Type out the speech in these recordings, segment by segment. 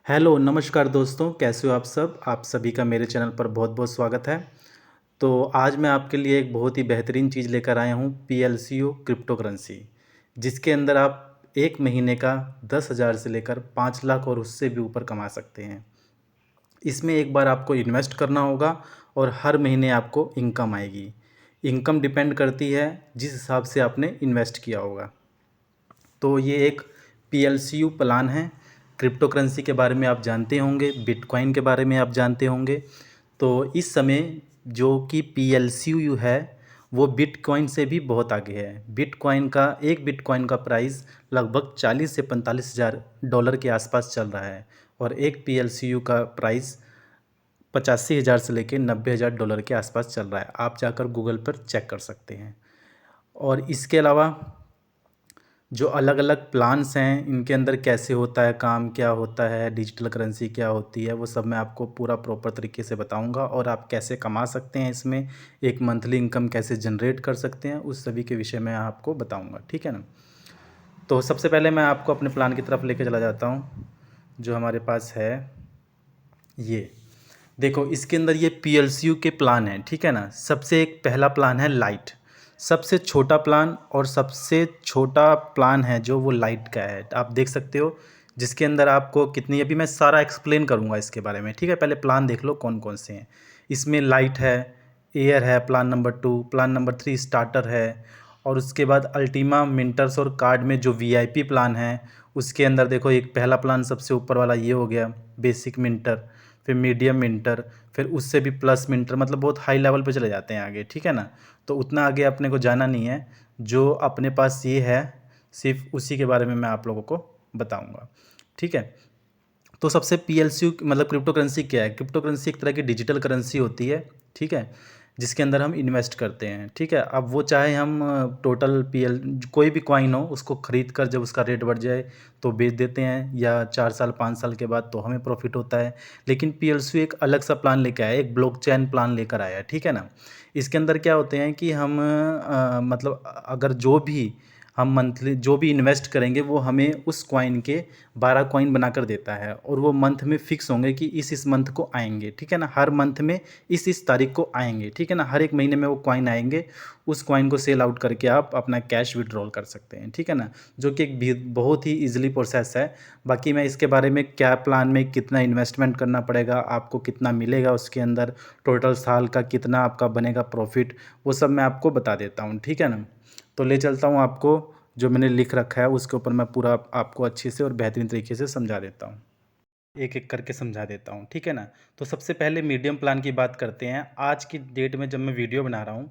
Hello, नमस्कार दोस्तों, कैसे हो आप सब? आप सभी का मेरे चैनल पर बहुत-बहुत स्वागत है। तो आज मैं आपके लिए एक बहुत ही बेहतरीन चीज़ लेकर आया हूँ, पीएलसीओ क्रिप्टो करेंसी, जिसके अंदर आप 1 महीने का 10,000 से लेकर 5 लाख और उससे भी ऊपर कमा सकते हैं। इसमें एक बार आपको इन्वेस्ट करना होगा और हर महीने आपको इनकम आएगी। इनकम डिपेंड करती है जिस हिसाब से आपने इन्वेस्ट किया होगा। तो ये एक पीएलसीयू प्लान है। क्रिप्टो करेंसी के बारे में आप जानते होंगे, बिटकॉइन के बारे में आप जानते होंगे। तो इस समय जो कि पीएलसीयू है, वो बिटकॉइन से भी बहुत आगे है। बिटकॉइन का एक बिटकॉइन का प्राइस लगभग 40 से 45 हज़ार डॉलर के आसपास चल रहा है और एक पीएलसीयू का प्राइस 85 हज़ार से लेकर 90 हज़ार डॉलर के आसपास चल रहा है। आप जाकर गूगल पर चेक कर सकते हैं। और इसके अलावा जो अलग-अलग प्लान्स हैं, इनके अंदर कैसे होता है काम, क्या होता है, डिजिटल करेंसी क्या होती है, वो सब मैं आपको पूरा प्रॉपर तरीके से बताऊंगा और आप कैसे कमा सकते हैं इसमें, एक मंथली इनकम कैसे जनरेट कर सकते हैं, उस सभी के विषय में आपको बताऊंगा, ठीक है ना। तो सबसे पहले मैं आपको अपने प्लान की तरफ लेके चला जाता हूँ, जो हमारे पास है ये। देखो, इसके अंदर ये पीएलसीयू के प्लान हैं, ठीक है ना। सबसे एक पहला प्लान है लाइट, सबसे छोटा प्लान और सबसे छोटा प्लान है जो वो लाइट का है। आप देख सकते हो, जिसके अंदर आपको कितनी, अभी मैं सारा एक्सप्लेन करूँगा इसके बारे में, ठीक है। पहले प्लान देख लो कौन कौन से हैं। इसमें लाइट है, एयर है, plan number 2, plan number 3 starter है, और उसके बाद अल्टीमा, मिंटर्स और कार्ड में जो वीआईपी प्लान है, उसके अंदर देखो एक पहला प्लान सबसे ऊपर वाला ये हो गया, बेसिक मिंटर, फिर मीडियम मिंटर, फिर उससे भी प्लस मिंटर, मतलब बहुत हाई लेवल पे चले जाते हैं आगे, ठीक है ना। तो उतना आगे अपने को जाना नहीं है, जो अपने पास ये है सिर्फ उसी के बारे में मैं आप लोगों को बताऊंगा, ठीक है। तो सबसे पीएलसी मतलब क्रिप्टो करेंसी क्या है? क्रिप्टो करेंसी एक तरह की डिजिटल करेंसी होती है, ठीक है, जिसके अंदर हम इन्वेस्ट करते हैं, ठीक है। अब वो चाहे हम टोटल पीएल कोई भी कॉइन हो, उसको खरीद कर जब उसका रेट बढ़ जाए तो बेच देते हैं, या 4 साल 5 साल के बाद तो हमें प्रॉफिट होता है। लेकिन पीएलसी एक अलग सा प्लान लेकर आया है, एक ब्लॉकचेन प्लान लेकर आया है, ठीक है ना। इसके अंदर क्या होते हैं कि हम मतलब अगर जो भी हम मंथली जो भी इन्वेस्ट करेंगे, वो हमें उस कॉइन के 12 कॉइन बनाकर देता है, और वो मंथ में फिक्स होंगे कि इस मंथ को आएंगे, ठीक है ना। हर मंथ में इस तारीख को आएंगे, ठीक है ना। हर एक महीने में वो कॉइन आएंगे, उस कॉइन को सेल आउट करके आप अपना कैश विड्रॉल कर सकते हैं, ठीक है ना। जो कि एक बहुत ही ईजिली प्रोसेस है। बाकी मैं इसके बारे में क्या प्लान में कितना इन्वेस्टमेंट करना पड़ेगा, आपको कितना मिलेगा उसके अंदर, टोटल साल का कितना आपका बनेगा प्रॉफिट, वो सब मैं आपको बता देता हूँ, ठीक है ना। तो ले चलता हूँ आपको, जो मैंने लिख रखा है उसके ऊपर मैं पूरा आपको अच्छे से और बेहतरीन तरीके से समझा देता हूँ, एक एक करके समझा देता हूँ, ठीक है ना। तो सबसे पहले मीडियम प्लान की बात करते हैं। आज की डेट में जब मैं वीडियो बना रहा हूँ,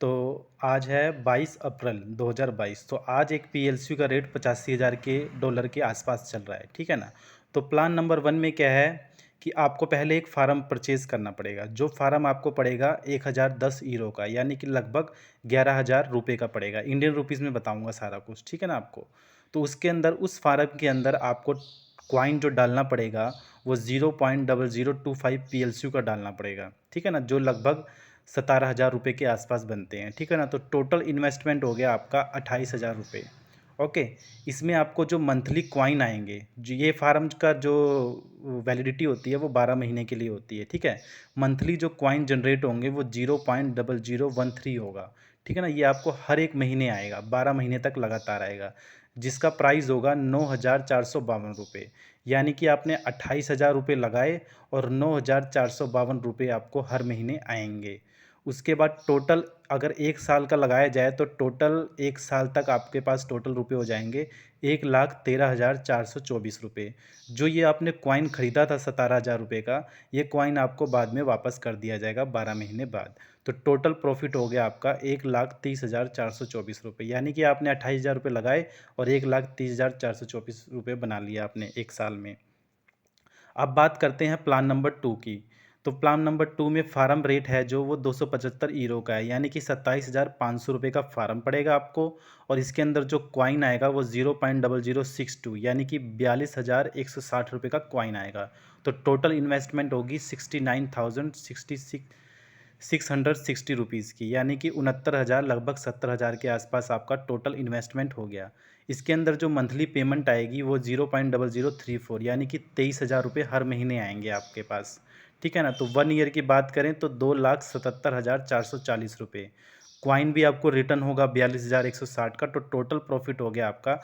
तो आज है 22 अप्रैल 2022। तो आज एक पीएलसी का रेट 85,000 के डॉलर के आसपास चल रहा है, ठीक है ना। तो प्लान नंबर 1 में क्या है कि आपको पहले एक फार्म परचेज़ करना पड़ेगा। जो फार्म आपको पड़ेगा 1010 यूरो का, यानी कि लगभग 11,000 रुपये का पड़ेगा। इंडियन रुपीज़ में बताऊंगा सारा कुछ, ठीक है ना आपको। तो उसके अंदर, उस फार्म के अंदर आपको कॉइन जो डालना पड़ेगा, वो 0.0025 पीएलसी का डालना पड़ेगा, ठीक है ना, जो लगभग 17,000 रुपये के आसपास बनते हैं, ठीक है ना। तो टोटल इन्वेस्टमेंट हो गया आपका 28,000 रुपये। ओके। इसमें आपको जो मंथली कॉइन आएंगे, जो ये फार्म का जो वैलिडिटी होती है वो 12 महीने के लिए होती है, ठीक है। मंथली जो कॉइन जनरेट होंगे वो 0.0013 होगा, ठीक है ना। ये आपको हर एक महीने आएगा, 12 महीने तक लगातार आएगा, जिसका प्राइस होगा 9,452 रुपये। यानी कि आपने 28,000 रुपये लगाए और 9,452 रुपये आपको हर महीने आएंगे। उसके बाद टोटल अगर 1 साल का लगाया जाए, तो टोटल 1 साल तक आपके पास टोटल रुपये हो जाएंगे 1,13,424 रुपये। जो ये आपने कॉइन ख़रीदा था 17,000 रुपये का, ये कॉइन आपको बाद में वापस कर दिया जाएगा 12 महीने बाद। तो टोटल प्रॉफिट हो गया आपका 1,30,424 रुपये। यानी कि आपने 28,000 रुपये लगाए और 1,30,424 रुपये बना लिया आपने 1 साल में। अब बात करते हैं प्लान नंबर 2 की। तो प्लान नंबर 2 में फार्म रेट है जो वो 275 यूरो का है, यानी कि 27,500 रुपये का फार्म पड़ेगा आपको। और इसके अंदर जो कॉइन आएगा वो 0.0062, यानी कि 42,160 रुपये का कॉइन आएगा। तो टोटल इन्वेस्टमेंट होगी 69,660 रुपीज़ की, यानी कि 69,000, लगभग 70,000 के आसपास आपका टोटल इन्वेस्टमेंट हो गया। इसके अंदर जो मंथली पेमेंट आएगी वो 0.0034 यानी कि 23,000 रुपये हर महीने आएंगे आपके पास, ठीक है ना। तो 1 ईयर की बात करें तो 2,77,440 रुपये। क्वाइन भी आपको रिटर्न होगा 42,160 का, तो टोटल प्रॉफिट हो गया आपका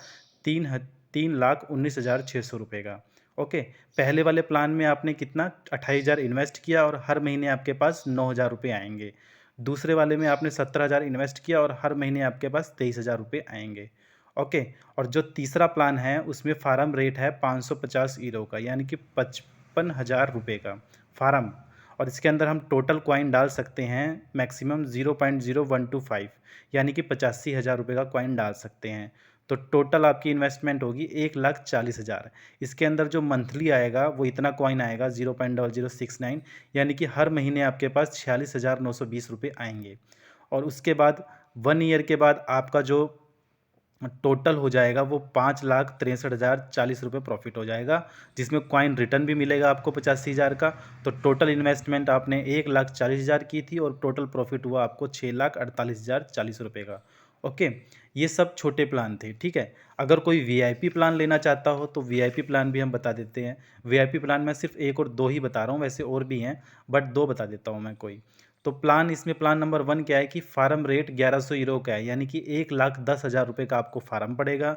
3,19,600 रुपये का। ओके, पहले वाले प्लान में आपने कितना 28,000 इन्वेस्ट किया और हर महीने आपके पास 9,000 रुपये आएंगे। दूसरे वाले में आपने 17,000 इन्वेस्ट किया और हर महीने आपके पास 23,000 रुपये आएंगे। ओके, और जो तीसरा प्लान है उसमें फार्म रेट है 550 यूरो का, यानी कि 55,000 रुपये का फार्म। और इसके अंदर हम टोटल कॉइन डाल सकते हैं मैक्सिमम 0.0125 यानी कि 85,000 रुपये का कॉइन डाल सकते हैं। तो टोटल आपकी इन्वेस्टमेंट होगी 1,40,000। इसके अंदर जो मंथली आएगा वो इतना कॉइन आएगा 0.0069 यानी कि हर महीने आपके पास 46,920 रुपये आएंगे। और उसके बाद 1 ईयर के बाद आपका जो टोटल हो जाएगा वो 5,63,040 रुपये प्रॉफिट हो जाएगा, जिसमें कॉइन रिटर्न भी मिलेगा आपको 85,000 का। तो टोटल इन्वेस्टमेंट आपने 1,40,000 की थी और टोटल प्रॉफिट हुआ आपको 6,48,040 रुपये का। ओके, ये सब छोटे प्लान थे, ठीक है। अगर कोई वीआईपी प्लान लेना चाहता हो तो वीआईपी प्लान भी हम बता देते हैं। वीआईपी प्लान में सिर्फ 1 और 2 ही बता रहा हूँ, वैसे और भी हैं बट 2 बता देता हूँ मैं कोई। तो प्लान इसमें प्लान नंबर 1 क्या है कि फार्म रेट 1100 यूरो का है, यानी कि 1,10,000 रुपये का आपको फार्म पड़ेगा।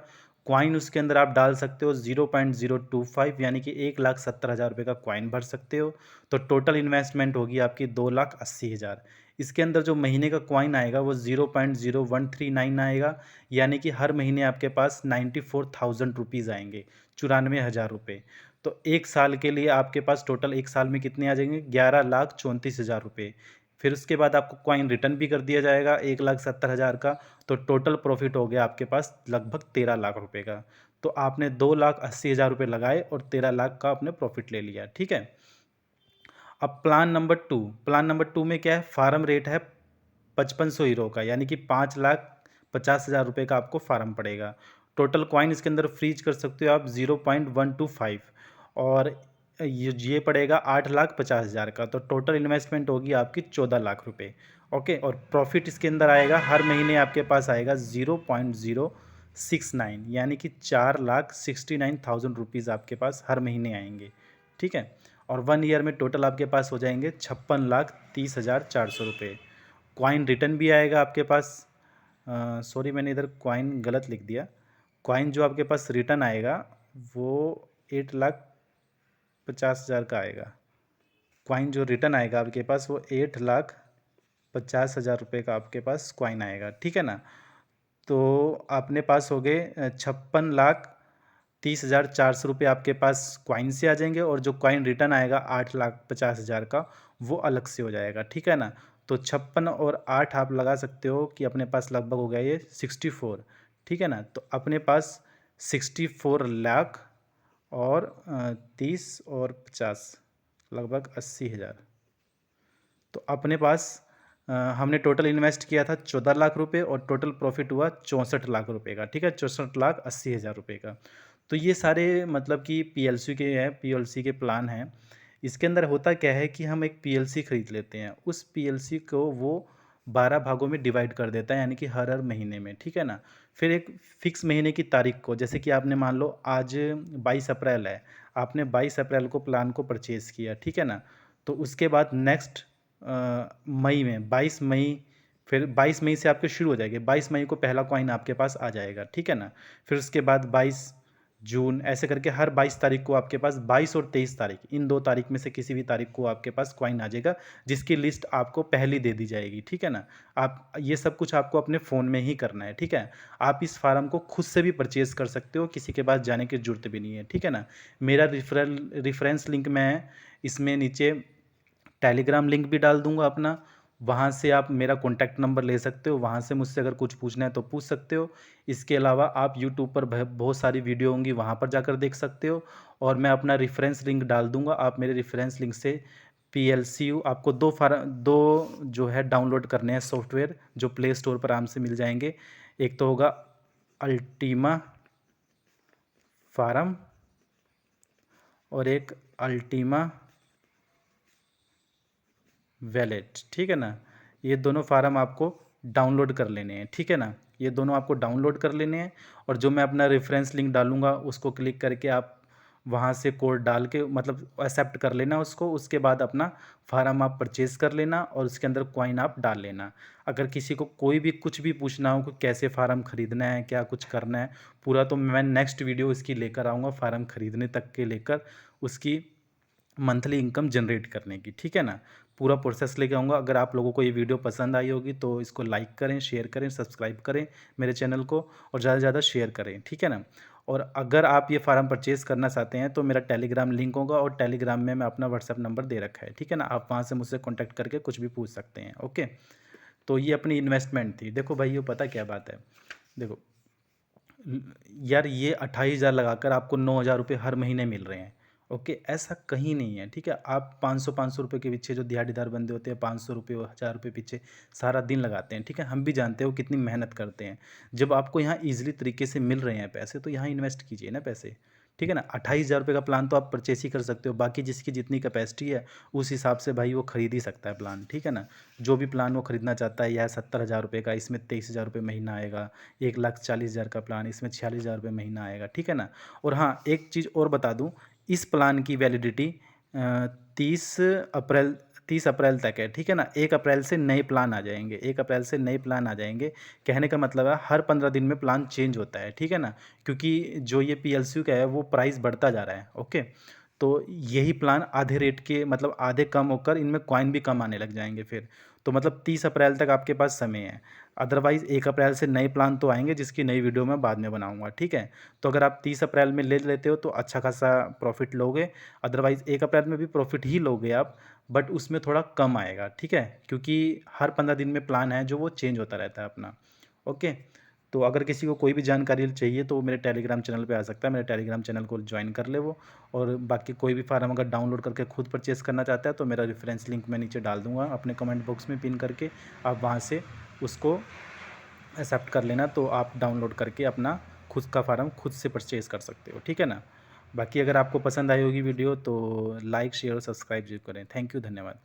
क्वाइन उसके अंदर आप डाल सकते हो 0.025 यानी कि 1,70,000 रुपये का क्वाइन भर सकते हो। तो टोटल इन्वेस्टमेंट होगी आपकी 2,80,000। इसके अंदर जो महीने का क्वाइन आएगा वो 0.0139 आएगा, यानी कि हर महीने आपके पास 94,000 रुपीज़ आएंगे, 94,000 रुपये। तो 1 साल के लिए आपके पास टोटल 1 साल में कितने आ जाएंगे 11,34,000 रुपये। फिर उसके बाद आपको कॉइन रिटर्न भी कर दिया जाएगा 1,70,000 का। तो टोटल प्रॉफिट हो गया आपके पास लगभग 13 लाख रुपए का। तो आपने 2,80,000 रुपये लगाए और 13 लाख का आपने प्रॉफिट ले लिया, ठीक है। अब प्लान नंबर 2 में क्या है, फार्म रेट है 5,500 यूरो का, यानी कि 5,50,000 रुपये का आपको फार्म पड़ेगा। टोटल कॉइन इसके अंदर फ्रीज कर सकते हो आप 0.125 और ये पड़ेगा 8,50,000 का। तो टोटल इन्वेस्टमेंट होगी आपकी 14 लाख रुपए। ओके, और प्रॉफिट इसके अंदर आएगा हर महीने आपके पास आएगा 0.069 यानी कि 4,69,000 रुपीज़ आपके पास हर महीने आएंगे, ठीक है। और 1 ईयर में टोटल आपके पास हो जाएंगे 56,30,400 रुपये। कॉइन रिटर्न भी आएगा आपके पास, सॉरी मैंने इधर कॉइन गलत लिख दिया। कॉइन जो आपके पास रिटर्न आएगा वो 8,50,000 का आएगा। कॉइन जो रिटर्न आएगा आपके पास वो 8,50,000 रुपये का आपके पास कॉइन आएगा, ठीक है ना। तो अपने पास हो गए 56,30,400 रुपये आपके पास कॉइन से आ जाएंगे, और जो कॉइन रिटर्न आएगा 8,50,000 का वो अलग से हो जाएगा, ठीक है ना। तो 56 और 8 आप लगा सकते हो कि अपने पास लगभग हो गया ये 64, ठीक है ना। तो अपने पास 64 लाख और 30 और 50 लगभग 80,000। तो अपने पास हमने टोटल इन्वेस्ट किया था 14 लाख रुपए और टोटल प्रॉफिट हुआ 64 लाख रुपए का, ठीक है, 64,80,000 रुपये का। तो ये सारे मतलब कि पीएलसी के प्लान हैं। इसके अंदर होता क्या है कि हम एक पीएलसी खरीद लेते हैं, उस पीएलसी को वो 12 भागों में डिवाइड कर देता है, यानी कि हर हर महीने में, ठीक है ना। फिर एक फिक्स महीने की तारीख को, जैसे कि आपने मान लो आज 22 अप्रैल है, आपने 22 अप्रैल को प्लान को परचेज़ किया, ठीक है ना। तो उसके बाद नेक्स्ट मई में 22 मई, फिर 22 मई से आपके शुरू हो जाएंगे, 22 मई को पहला कॉइन आपके पास आ जाएगा, ठीक है ना। फिर उसके बाद 22 जून, ऐसे करके हर 22 तारीख को आपके पास 22 और 23 तारीख, इन 2 तारीख में से किसी भी तारीख को आपके पास कॉइन आ जाएगा, जिसकी लिस्ट आपको पहली दे दी जाएगी, ठीक है ना। आप ये सब कुछ आपको अपने फ़ोन में ही करना है, ठीक है। आप इस फार्म को खुद से भी परचेज़ कर सकते हो, किसी के पास जाने की ज़रूरत भी नहीं है, ठीक है ना। मेरा रेफरेंस लिंक मैं इसमें नीचे टेलीग्राम लिंक भी डाल दूंगा अपना, वहाँ से आप मेरा कॉन्टैक्ट नंबर ले सकते हो, वहाँ से मुझसे अगर कुछ पूछना है तो पूछ सकते हो। इसके अलावा आप यूट्यूब पर बहुत सारी वीडियो होंगी, वहाँ पर जाकर देख सकते हो, और मैं अपना रेफरेंस लिंक डाल दूंगा। आप मेरे रेफरेंस लिंक से PLCU आपको दो जो है डाउनलोड करने हैं सॉफ्टवेयर, जो प्ले स्टोर पर आराम से मिल जाएंगे। एक तो होगा अल्टीमा फार्म और एक अल्टीमा वैलेट, ठीक है ना। ये दोनों फार्म आपको डाउनलोड कर लेने हैं, ठीक है ना। ये दोनों आपको डाउनलोड कर लेने हैं और जो मैं अपना रेफरेंस लिंक डालूंगा उसको क्लिक करके आप वहाँ से कोड डाल के मतलब एक्सेप्ट कर लेना उसको। उसके बाद अपना फार्म आप परचेज़ कर लेना और उसके अंदर कॉइन आप डाल लेना। अगर किसी को कोई भी कुछ भी पूछना हो कि कैसे फार्म ख़रीदना है, क्या कुछ करना है पूरा, तो मैं नेक्स्ट वीडियो इसकी लेकर आऊँगा, फार्म ख़रीदने तक के लेकर उसकी मंथली इनकम जनरेट करने की, ठीक है ना। पूरा प्रोसेस लेके आऊँगा। अगर आप लोगों को ये वीडियो पसंद आई होगी तो इसको लाइक करें, शेयर करें, सब्सक्राइब करें मेरे चैनल को और ज़्यादा से ज़्यादा शेयर करें, ठीक है ना। और अगर आप ये फार्म परचेज़ करना चाहते हैं तो मेरा टेलीग्राम लिंक होगा और टेलीग्राम में मैं अपना व्हाट्सएप नंबर दे रखा है, ठीक है ना। आप वहाँ से मुझसे कॉन्टैक्ट करके कुछ भी पूछ सकते हैं, ओके। तो ये अपनी इन्वेस्टमेंट थी। देखो भाई, ये पता क्या बात है, देखो यार, ये 28,000 लगाकर आपको 9,000 रुपये हर महीने मिल रहे हैं, ओके। ऐसा कहीं नहीं है, ठीक है। आप 500 रुपये के पीछे, जो दिहाड़ीदार बंदे होते हैं 500 रुपये 1,000 रुपये पीछे सारा दिन लगाते हैं, ठीक है। हम भी जानते हो कितनी मेहनत करते हैं। जब आपको यहाँ ईजिली तरीके से मिल रहे हैं पैसे तो यहाँ इन्वेस्ट कीजिए ना पैसे, ठीक है ना। 28,000 रुपये का प्लान तो आप परचेस ही कर सकते हो। बाकी जिसकी जितनी कैपेसिटी है उस हिसाब से भाई वो खरीद ही सकता है प्लान, ठीक है ना। जो भी प्लान वो खरीदना चाहता है, यह 70,000 रुपये का, इसमें 23,000 रुपये महीना आएगा। 1,40,000 का प्लान, इसमें 46,000 रुपये महीना आएगा, ठीक है ना। और हाँ, एक चीज़ और बता दूँ, इस प्लान की वैलिडिटी 30 अप्रैल 30 अप्रैल तक है, ठीक है ना। 1 अप्रैल से नए प्लान आ जाएंगे, 1 अप्रैल से नए प्लान आ जाएंगे। कहने का मतलब है हर 15 दिन में प्लान चेंज होता है, ठीक है ना। क्योंकि जो ये PLCU का है वो प्राइस बढ़ता जा रहा है, ओके। तो यही प्लान आधे रेट के मतलब आधे कम होकर इनमें कॉइन भी कम आने लग जाएंगे फिर। तो मतलब 30 अप्रैल तक आपके पास समय है। अदरवाइज़ 1 अप्रैल से नए प्लान तो आएंगे जिसकी नई वीडियो मैं बाद में बनाऊंगा, ठीक है। तो अगर आप 30 अप्रैल में ले लेते हो तो अच्छा खासा प्रॉफिट लोगे। अदरवाइज़ 1 अप्रैल में भी प्रॉफिट ही लोगे आप, बट उसमें थोड़ा कम आएगा, ठीक है। क्योंकि हर 15 दिन में प्लान है जो वो चेंज होता रहता है अपना, ओके। तो अगर किसी को कोई भी जानकारी चाहिए तो वो मेरे टेलीग्राम चैनल पे आ सकता है, मेरे टेलीग्राम चैनल को ज्वाइन कर ले वो। और बाकी कोई भी फार्म अगर डाउनलोड करके खुद परचेस करना चाहता है तो मेरा रेफरेंस लिंक मैं नीचे डाल दूंगा अपने कमेंट बॉक्स में पिन करके। आप वहाँ से उसको एक्सेप्ट कर लेना, तो आप डाउनलोड करके अपना खुद का फार्म खुद से परचेज़ कर सकते हो, ठीक है ना। बाकी अगर आपको पसंद आई होगी वीडियो तो लाइक शेयर और सब्सक्राइब जरूर करें। थैंक यू, धन्यवाद।